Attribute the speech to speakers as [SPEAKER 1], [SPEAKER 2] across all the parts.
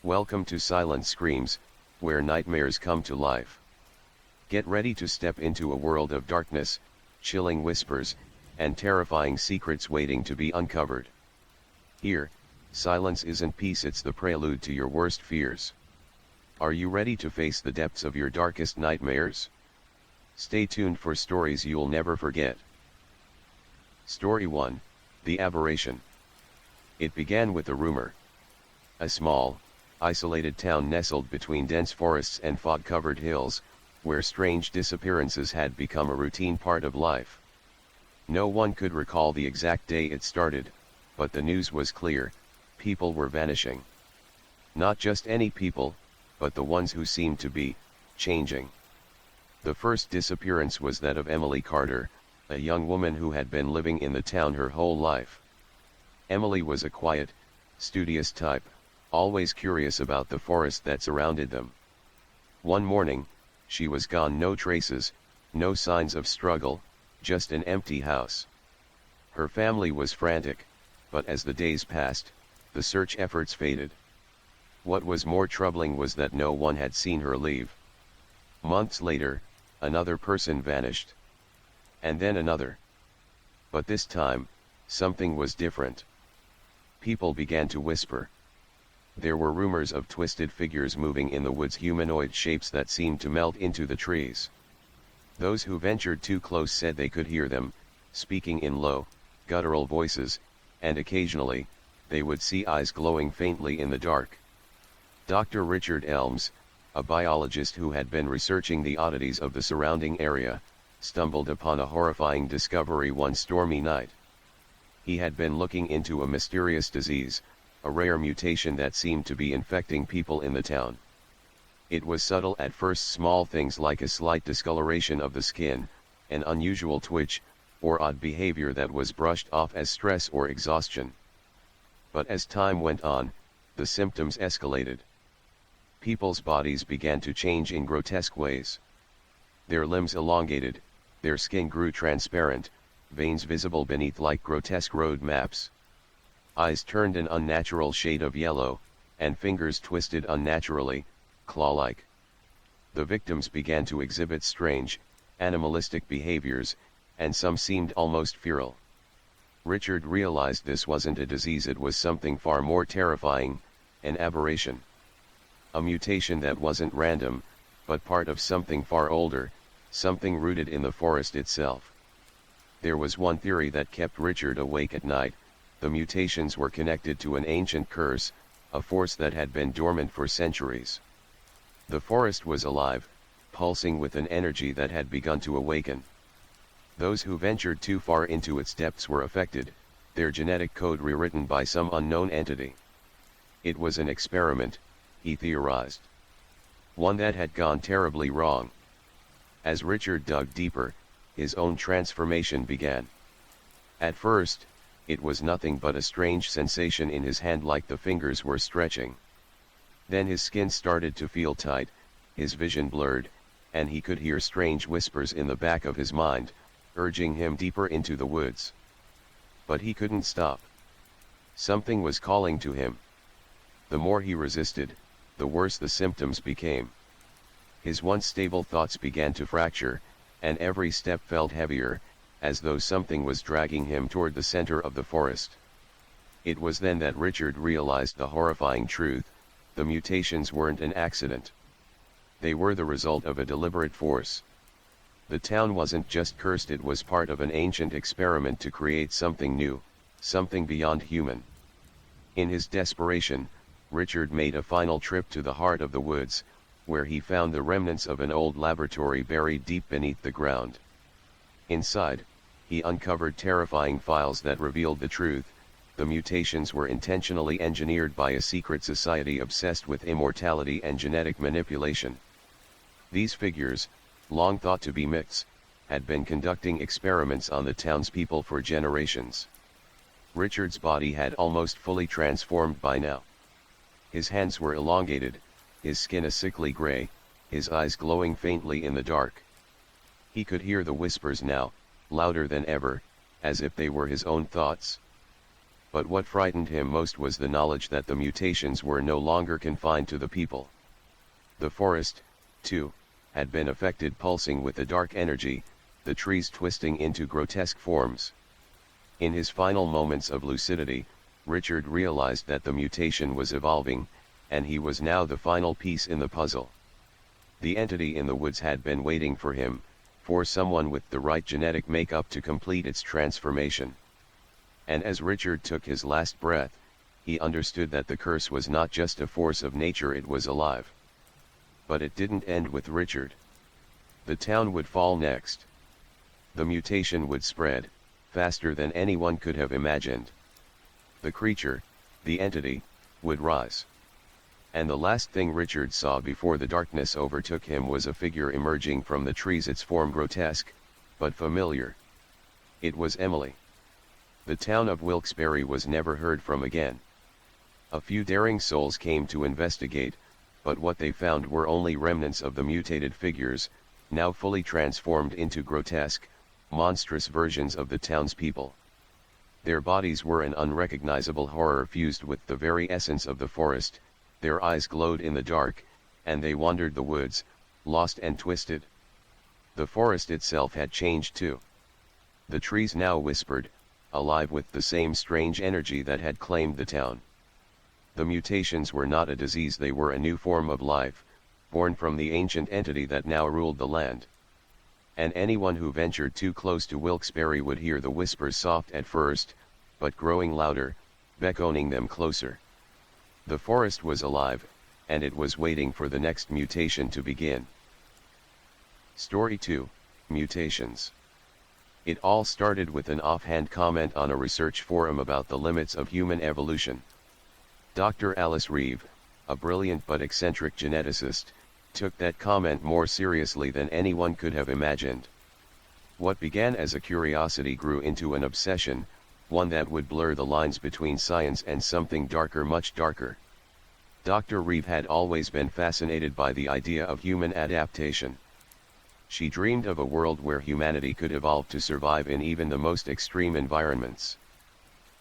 [SPEAKER 1] Welcome to Silent Screams, where nightmares come to life. Get ready to step into a world of darkness, chilling whispers, and terrifying secrets waiting to be uncovered. Here, silence isn't peace, it's the prelude to your worst fears. Are you ready to face the depths of your darkest nightmares? Stay tuned for stories you'll never forget. Story 1, The Aberration. It began with a rumor. A small, isolated town nestled between dense forests and fog-covered hills, where strange disappearances had become a routine part of life. No one could recall the exact day it started, but the news was clear: people were vanishing. Not just any people, but the ones who seemed to be changing. The first disappearance was that of Emily Carter, a young woman who had been living in the town her whole life. Emily was a quiet, studious type, always curious about the forest that surrounded them. One morning, she was gone, no traces, no signs of struggle, just an empty house. Her family was frantic, but as the days passed, the search efforts faded. What was more troubling was that no one had seen her leave. Months later, another person vanished. And then another. But this time, something was different. People began to whisper. There were rumors of twisted figures moving in the woods, humanoid shapes that seemed to melt into the trees. Those who ventured too close said they could hear them, speaking in low, guttural voices, and occasionally, they would see eyes glowing faintly in the dark. Dr. Richard Elms, a biologist who had been researching the oddities of the surrounding area, stumbled upon a horrifying discovery one stormy night. He had been looking into a mysterious disease, a rare mutation that seemed to be infecting people in the town. It was subtle at first, small things like a slight discoloration of the skin, an unusual twitch, or odd behavior that was brushed off as stress or exhaustion. But as time went on, the symptoms escalated. People's bodies began to change in grotesque ways. Their limbs elongated, their skin grew transparent, veins visible beneath like grotesque road maps. Eyes turned an unnatural shade of yellow, and fingers twisted unnaturally, claw-like. The victims began to exhibit strange, animalistic behaviors, and some seemed almost feral. Richard realized this wasn't a disease, it was something far more terrifying, an aberration. A mutation that wasn't random, but part of something far older, something rooted in the forest itself. There was one theory that kept Richard awake at night: the mutations were connected to an ancient curse, a force that had been dormant for centuries. The forest was alive, pulsing with an energy that had begun to awaken. Those who ventured too far into its depths were affected, their genetic code rewritten by some unknown entity. It was an experiment, he theorized. One that had gone terribly wrong. As Richard dug deeper, his own transformation began. At first, it was nothing but a strange sensation in his hand, like the fingers were stretching. Then his skin started to feel tight, his vision blurred, and he could hear strange whispers in the back of his mind, urging him deeper into the woods. But he couldn't stop. Something was calling to him. The more he resisted, the worse the symptoms became. His once stable thoughts began to fracture, and every step felt heavier, as though something was dragging him toward the center of the forest. It was then that Richard realized the horrifying truth: the mutations weren't an accident. They were the result of a deliberate force. The town wasn't just cursed, it was part of an ancient experiment to create something new, something beyond human. In his desperation, Richard made a final trip to the heart of the woods, where he found the remnants of an old laboratory buried deep beneath the ground. Inside, he uncovered terrifying files that revealed the truth: the mutations were intentionally engineered by a secret society obsessed with immortality and genetic manipulation. These figures, long thought to be myths, had been conducting experiments on the townspeople for generations. Richard's body had almost fully transformed by now. His hands were elongated, his skin a sickly gray, his eyes glowing faintly in the dark. He could hear the whispers now, louder than ever, as if they were his own thoughts. But what frightened him most was the knowledge that the mutations were no longer confined to the people. The forest, too, had been affected, pulsing with a dark energy, the trees twisting into grotesque forms. In his final moments of lucidity, Richard realized that the mutation was evolving, and he was now the final piece in the puzzle. The entity in the woods had been waiting for him, for someone with the right genetic makeup to complete its transformation. And as Richard took his last breath, he understood that the curse was not just a force of nature, it was alive. But it didn't end with Richard. The town would fall next. The mutation would spread, faster than anyone could have imagined. The creature, the entity, would rise. And the last thing Richard saw before the darkness overtook him was a figure emerging from the trees, its form grotesque, but familiar. It was Emily. The town of Wilkes-Barre was never heard from again. A few daring souls came to investigate, but what they found were only remnants of the mutated figures, now fully transformed into grotesque, monstrous versions of the townspeople. Their bodies were an unrecognizable horror fused with the very essence of the forest, their eyes glowed in the dark, and they wandered the woods, lost and twisted. The forest itself had changed too. The trees now whispered, alive with the same strange energy that had claimed the town. The mutations were not a disease, they were a new form of life, born from the ancient entity that now ruled the land. And anyone who ventured too close to Wilkes-Barre would hear the whispers, soft at first, but growing louder, beckoning them closer. The forest was alive, and it was waiting for the next mutation to begin. Story 2, Mutations. It all started with an offhand comment on a research forum about the limits of human evolution. Dr. Alice Reeve, a brilliant but eccentric geneticist, took that comment more seriously than anyone could have imagined. What began as a curiosity grew into an obsession, one that would blur the lines between science and something darker, much darker. Dr. Reeve had always been fascinated by the idea of human adaptation. She dreamed of a world where humanity could evolve to survive in even the most extreme environments.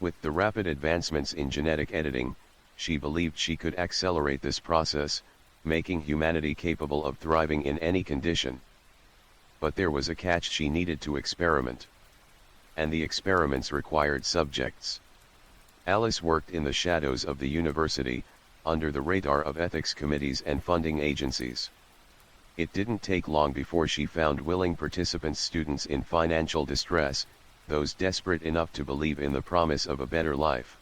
[SPEAKER 1] With the rapid advancements in genetic editing, she believed she could accelerate this process, making humanity capable of thriving in any condition. But there was a catch: she needed to experiment. And the experiments required subjects. Alice worked in the shadows of the university, under the radar of ethics committees and funding agencies. It didn't take long before she found willing participants, students in financial distress, those desperate enough to believe in the promise of a better life.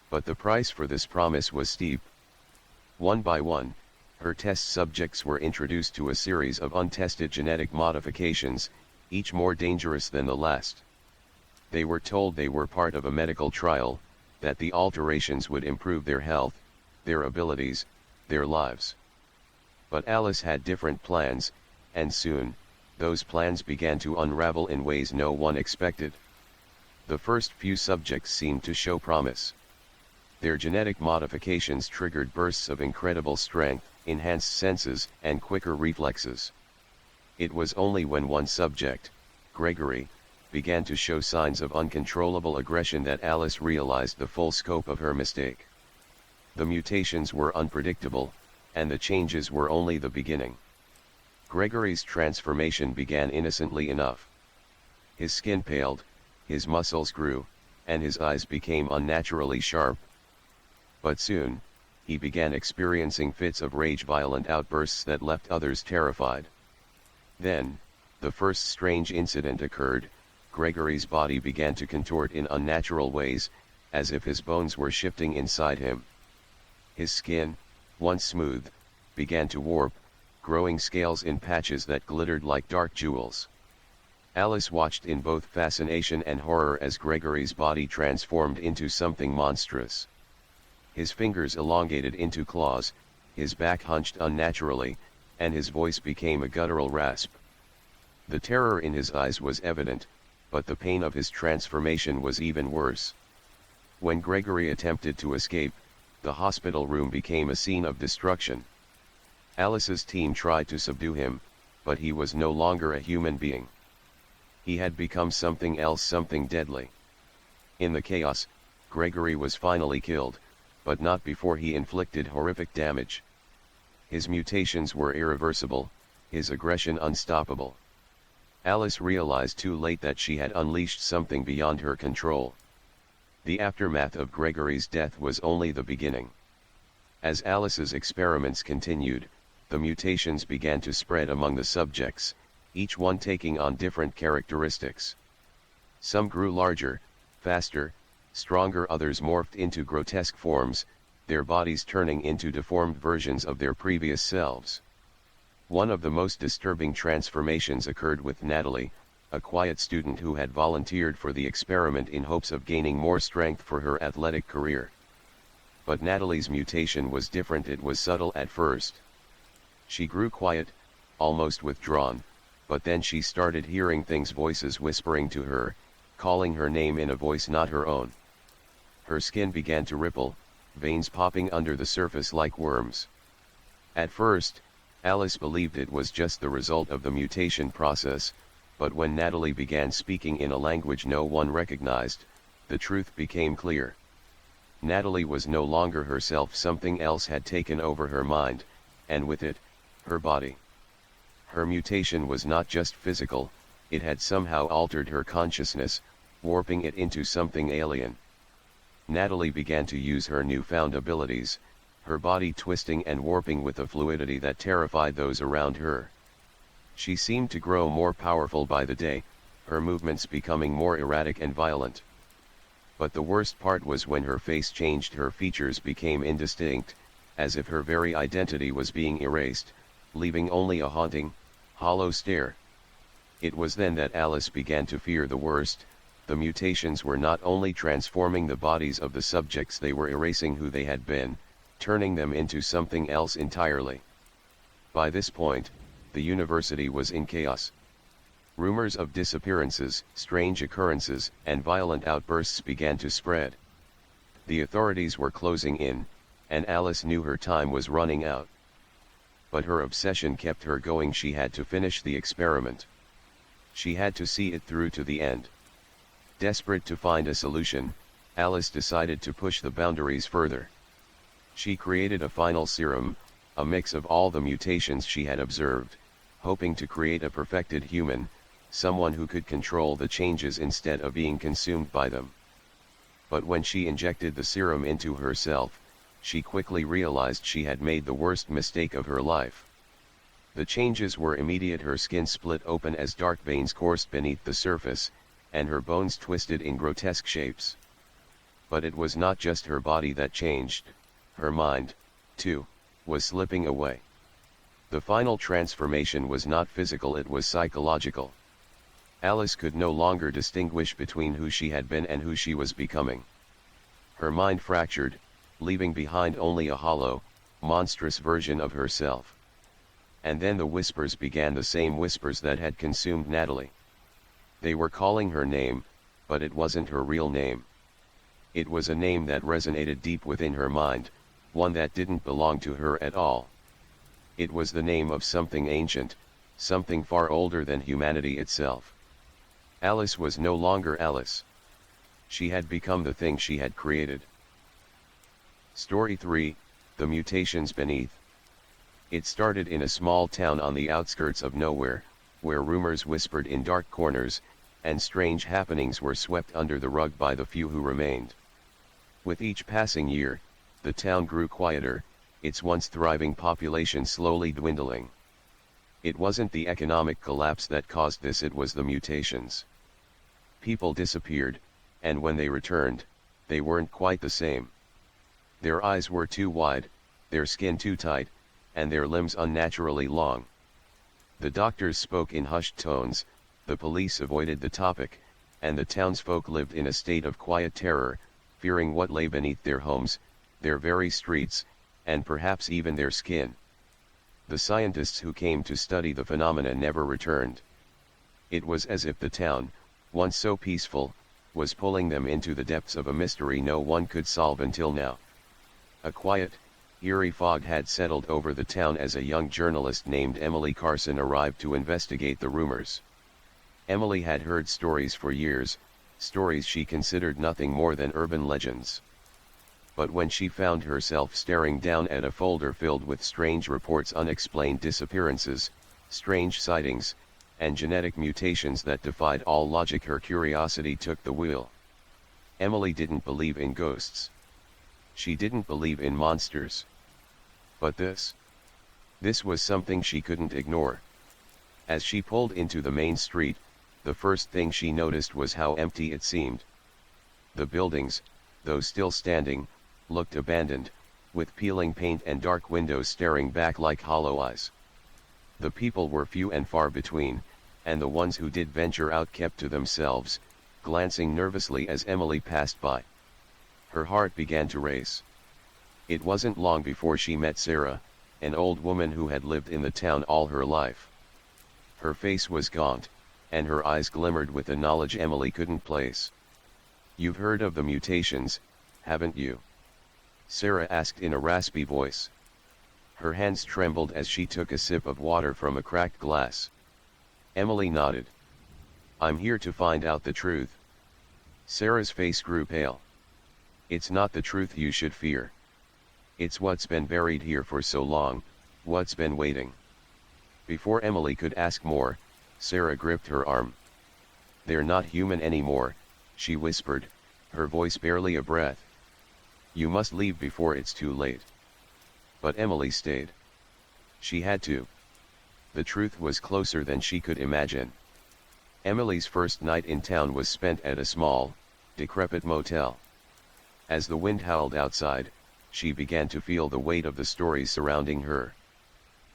[SPEAKER 1] But the price for this promise was steep. One by one, her test subjects were introduced to a series of untested genetic modifications, each more dangerous than the last. They were told they were part of a medical trial, that the alterations would improve their health, their abilities, their lives. But Alice had different plans, and soon, those plans began to unravel in ways no one expected. The first few subjects seemed to show promise. Their genetic modifications triggered bursts of incredible strength, enhanced senses, and quicker reflexes. It was only when one subject, Gregory, began to show signs of uncontrollable aggression that Alice realized the full scope of her mistake. The mutations were unpredictable, and the changes were only the beginning. Gregory's transformation began innocently enough. His skin paled, his muscles grew, and his eyes became unnaturally sharp. But soon, he began experiencing fits of rage, violent outbursts that left others terrified. Then, the first strange incident occurred. Gregory's body began to contort in unnatural ways, as if his bones were shifting inside him. His skin, once smooth, began to warp, growing scales in patches that glittered like dark jewels. Alice watched in both fascination and horror as Gregory's body transformed into something monstrous. His fingers elongated into claws, his back hunched unnaturally, and his voice became a guttural rasp. The terror in his eyes was evident, but the pain of his transformation was even worse. When Gregory attempted to escape, the hospital room became a scene of destruction. Alice's team tried to subdue him, but he was no longer a human being. He had become something else, something deadly. In the chaos, Gregory was finally killed, but not before he inflicted horrific damage. His mutations were irreversible, his aggression unstoppable. Alice realized too late that she had unleashed something beyond her control. The aftermath of Gregory's death was only the beginning. As Alice's experiments continued, the mutations began to spread among the subjects, each one taking on different characteristics. Some grew larger, faster, stronger, others morphed into grotesque forms, their bodies turning into deformed versions of their previous selves. One of the most disturbing transformations occurred with Natalie, a quiet student who had volunteered for the experiment in hopes of gaining more strength for her athletic career. But Natalie's mutation was different. It was subtle at first. She grew quiet, almost withdrawn, but then she started hearing things, voices whispering to her, calling her name in a voice not her own. Her skin began to ripple, veins popping under the surface like worms. At first, Alice believed it was just the result of the mutation process, but when Natalie began speaking in a language no one recognized, the truth became clear. Natalie was no longer herself. Something else had taken over her mind, and with it, her body. Her mutation was not just physical, it had somehow altered her consciousness, warping it into something alien. Natalie began to use her newfound abilities, her body twisting and warping with a fluidity that terrified those around her. She seemed to grow more powerful by the day, her movements becoming more erratic and violent. But the worst part was when her face changed. Her features became indistinct, as if her very identity was being erased, leaving only a haunting, hollow stare. It was then that Alice began to fear the worst. The mutations were not only transforming the bodies of the subjects, they were erasing who they had been, turning them into something else entirely. By this point, the university was in chaos. Rumors of disappearances, strange occurrences, and violent outbursts began to spread. The authorities were closing in, and Alice knew her time was running out. But her obsession kept her going. She had to finish the experiment. She had to see it through to the end. Desperate to find a solution, Alice decided to push the boundaries further. She created a final serum, a mix of all the mutations she had observed, hoping to create a perfected human, someone who could control the changes instead of being consumed by them. But when she injected the serum into herself, she quickly realized she had made the worst mistake of her life. The changes were immediate. Her skin split open as dark veins coursed beneath the surface, and her bones twisted in grotesque shapes. But it was not just her body that changed, her mind, too, was slipping away. The final transformation was not physical, it was psychological. Alice could no longer distinguish between who she had been and who she was becoming. Her mind fractured, leaving behind only a hollow, monstrous version of herself. And then the whispers began, the same whispers that had consumed Natalie. They were calling her name, but it wasn't her real name. It was a name that resonated deep within her mind, one that didn't belong to her at all. It was the name of something ancient, something far older than humanity itself. Alice was no longer Alice. She had become the thing she had created. Story 3, The Mutations Beneath. It started in a small town on the outskirts of nowhere, where rumors whispered in dark corners, and strange happenings were swept under the rug by the few who remained. With each passing year, the town grew quieter, its once thriving population slowly dwindling. It wasn't the economic collapse that caused this, it was the mutations. People disappeared, and when they returned, they weren't quite the same. Their eyes were too wide, their skin too tight, and their limbs unnaturally long. The doctors spoke in hushed tones, the police avoided the topic, and the townsfolk lived in a state of quiet terror, fearing what lay beneath their homes, their very streets, and perhaps even their skin. The scientists who came to study the phenomena never returned. It was as if the town, once so peaceful, was pulling them into the depths of a mystery no one could solve until now. A quiet, eerie fog had settled over the town as a young journalist named Emily Carson arrived to investigate the rumors. Emily had heard stories for years, stories she considered nothing more than urban legends. But when she found herself staring down at a folder filled with strange reports, unexplained disappearances, strange sightings, and genetic mutations that defied all logic, her curiosity took the wheel. Emily didn't believe in ghosts. She didn't believe in monsters. But this was something she couldn't ignore. As she pulled into the main street, the first thing she noticed was how empty it seemed. The buildings, though still standing, looked abandoned, with peeling paint and dark windows staring back like hollow eyes. The people were few and far between, and the ones who did venture out kept to themselves, glancing nervously as Emily passed by. Her heart began to race. It wasn't long before she met Sarah, an old woman who had lived in the town all her life. Her face was gaunt, and her eyes glimmered with a knowledge Emily couldn't place. "You've heard of the mutations, haven't you?" Sarah asked in a raspy voice. Her hands trembled as she took a sip of water from a cracked glass. Emily nodded. "I'm here to find out the truth." Sarah's face grew pale. "It's not the truth you should fear. It's what's been buried here for so long, what's been waiting." Before Emily could ask more, Sarah gripped her arm. "They're not human anymore," she whispered, her voice barely a breath. "You must leave before it's too late." But Emily stayed. She had to. The truth was closer than she could imagine. Emily's first night in town was spent at a small, decrepit motel. As the wind howled outside, she began to feel the weight of the stories surrounding her.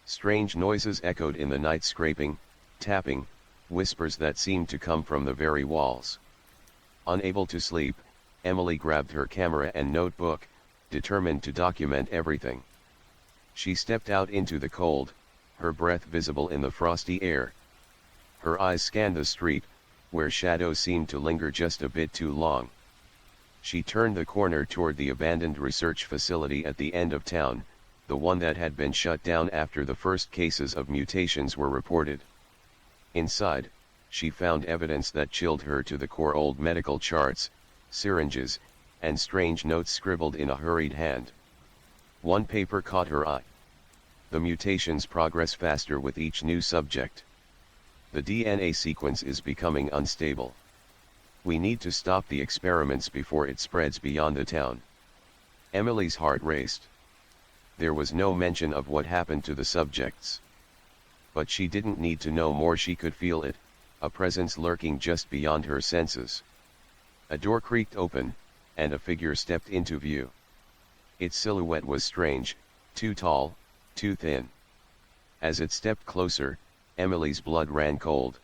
[SPEAKER 1] Strange noises echoed in the night, scraping, tapping, whispers that seemed to come from the very walls. Unable to sleep, Emily grabbed her camera and notebook, determined to document everything. She stepped out into the cold, her breath visible in the frosty air. Her eyes scanned the street, where shadows seemed to linger just a bit too long. She turned the corner toward the abandoned research facility at the end of town, the one that had been shut down after the first cases of mutations were reported. Inside, she found evidence that chilled her to the core: old medical charts, syringes, and strange notes scribbled in a hurried hand. One paper caught her eye. The mutations progress faster with each new subject. The DNA sequence is becoming unstable. We need to stop the experiments before it spreads beyond the town. Emily's heart raced. There was no mention of what happened to the subjects. But she didn't need to know more. She could feel it, a presence lurking just beyond her senses. A door creaked open, and a figure stepped into view. Its silhouette was strange, too tall, too thin. As it stepped closer, Emily's blood ran cold.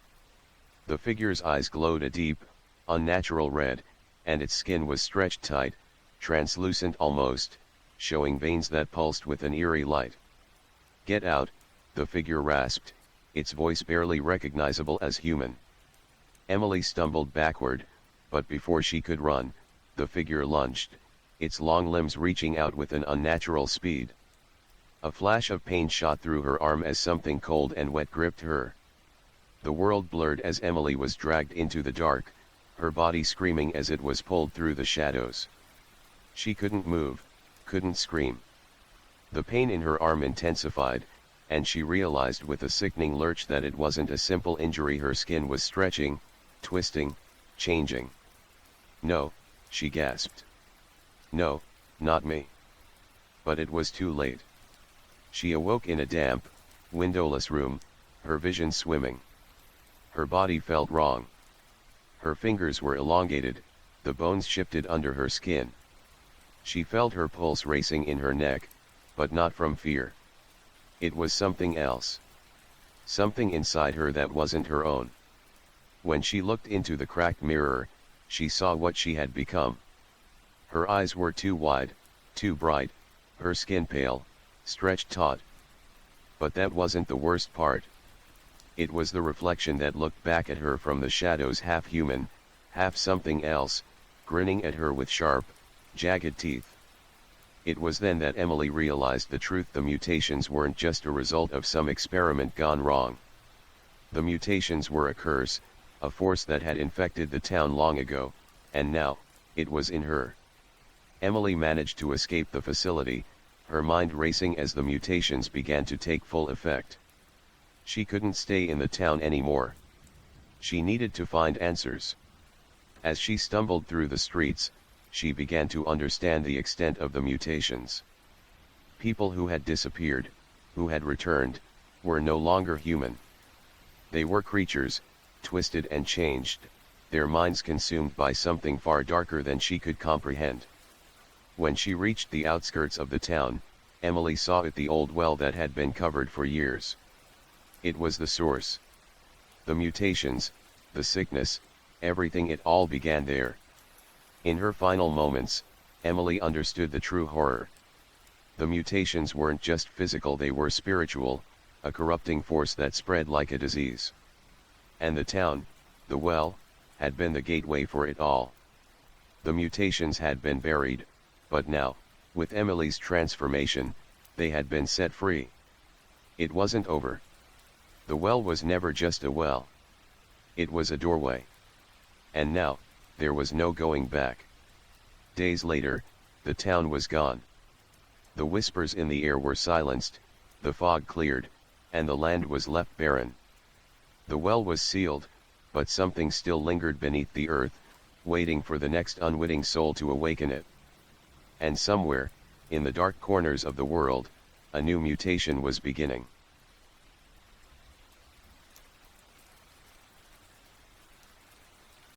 [SPEAKER 1] The figure's eyes glowed a deep, unnatural red, and its skin was stretched tight, translucent almost, showing veins that pulsed with an eerie light. "Get out," the figure rasped, its voice barely recognizable as human. Emily stumbled backward, but before she could run, the figure lunged, its long limbs reaching out with an unnatural speed. A flash of pain shot through her arm as something cold and wet gripped her. The world blurred as Emily was dragged into the dark, her body screaming as it was pulled through the shadows. She couldn't move, couldn't scream. The pain in her arm intensified, and she realized with a sickening lurch that it wasn't a simple injury. Her skin was stretching, twisting, changing. "No," she gasped. "No, not me." But it was too late. She awoke in a damp, windowless room, her vision swimming. Her body felt wrong. Her fingers were elongated, the bones shifted under her skin. She felt her pulse racing in her neck, but not from fear. It was something else. Something inside her that wasn't her own. When she looked into the cracked mirror, she saw what she had become. Her eyes were too wide, too bright, her skin pale, stretched taut. But that wasn't the worst part. It was the reflection that looked back at her from the shadows, half human, half something else, grinning at her with sharp, jagged teeth. It was then that Emily realized the truth. The mutations weren't just a result of some experiment gone wrong. The mutations were a curse, a force that had infected the town long ago, and now, it was in her. Emily managed to escape the facility, her mind racing as the mutations began to take full effect. She couldn't stay in the town anymore. She needed to find answers. As she stumbled through the streets, she began to understand the extent of the mutations. People who had disappeared, who had returned, were no longer human. They were creatures, twisted and changed, their minds consumed by something far darker than she could comprehend. When she reached the outskirts of the town, Emily saw it, the old well that had been covered for years. It was the source. The mutations, the sickness, everything, it all began there. In her final moments, Emily understood the true horror. The mutations weren't just physical, they were spiritual, a corrupting force that spread like a disease. And the town, the well, had been the gateway for it all. The mutations had been buried, but now, with Emily's transformation, they had been set free. It wasn't over. The well was never just a well. It was a doorway. And now, there was no going back. Days later, the town was gone. The whispers in the air were silenced, the fog cleared, and the land was left barren. The well was sealed, but something still lingered beneath the earth, waiting for the next unwitting soul to awaken it. And somewhere, in the dark corners of the world, a new mutation was beginning.